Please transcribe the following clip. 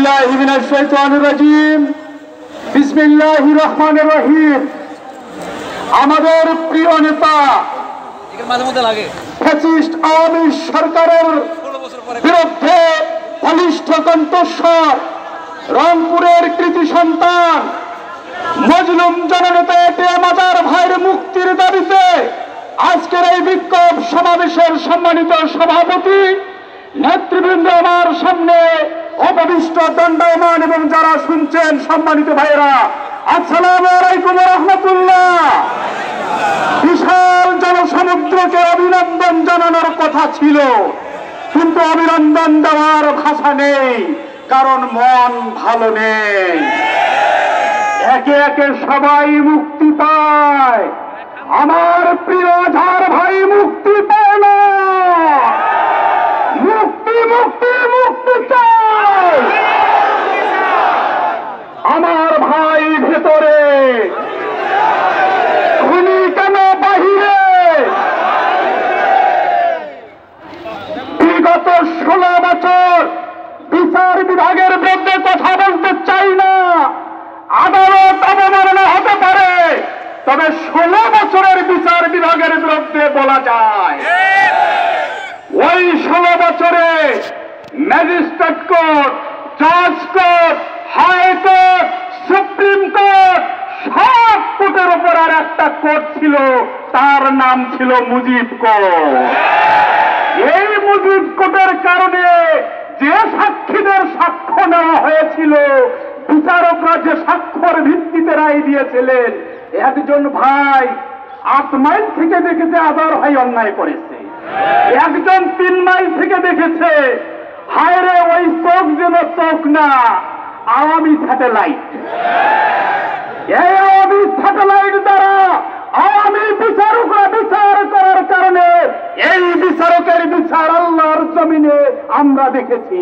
বিল্লাহি মিনাশ শাইতানির রাজিম। বিসমিল্লাহির রহমানির রহিম। আমাদের প্রিয় নেতা ফ্যাসিস্ট আওয়ামী সরকারের বিরুদ্ধে বলিষ্ঠ কণ্ঠস্বর রংপুরের কৃতি সন্তান মজলুম জননেতা এটিএম আজার ভাইয়ের মুক্তির দাবিতে আজকের এই বিক্ষোভ সমাবেশের সম্মানিত সভাপতি নেতৃবৃন্দ, আমার সামনে উপবিষ্ট দণ্ডায়মান এবং যারা শুনছেন সম্মানিত ভাইয়েরা, আসসালামু আলাইকুম ওয়া রাহমাতুল্লাহ। বিশাল জনসমুদ্রকে অভিনন্দন জানানোর কথা ছিল, কিন্তু অভিনন্দন দেওয়ার ভাষা নেই, কারণ মন ভালো নেই। একে একে সবাই মুক্তি পায়, আমার প্রিয় আজহার ভাই মুক্তি পায় না। মুক্তি মুক্তি মুক্তি চাই। আমার ভাই ভেতরে, খুনি কেন বাহিরে? বিগত 16 বছর বিচার বিভাগের বিরুদ্ধে কথা বলতে চাই না, আদালত অবমাননা হতে পারে, তবে 16 বছরের বিচার বিভাগের বিরুদ্ধে বলা যায়। ওই 16 বছরে ম্যাজিস্ট্রেট কোর্ট, জজ কোর্ট, হাইকোর্ট, সুপ্রিম কোর্ট, সব কোর্টের উপর আর একটা কোর্ট ছিল, তার নাম ছিল মুজিব কোর্ট। এই মুজিব কোর্টের কারণে যে সাক্ষীদের সাক্ষ্য নেওয়া হয়েছিল, বিচারকরা যে সাক্ষ্যর ভিত্তিতে রায় দিয়েছিলেন, একজন ভাই 8 মাইল থেকে দেখেছে আজহার ভাই অন্যায় করেছে, একজন 3 মাইল থেকে দেখেছে হায়রে ওই চোখ যেন চোখ না, আওয়ামী স্যাটেলাইট। এই আওয়ামী স্যাটেলাইট দ্বারা আওয়ামী বিচারকরা বিচার করার কারণে এই বিচারকের বিচার আল্লাহর জমিনে আমরা দেখেছি।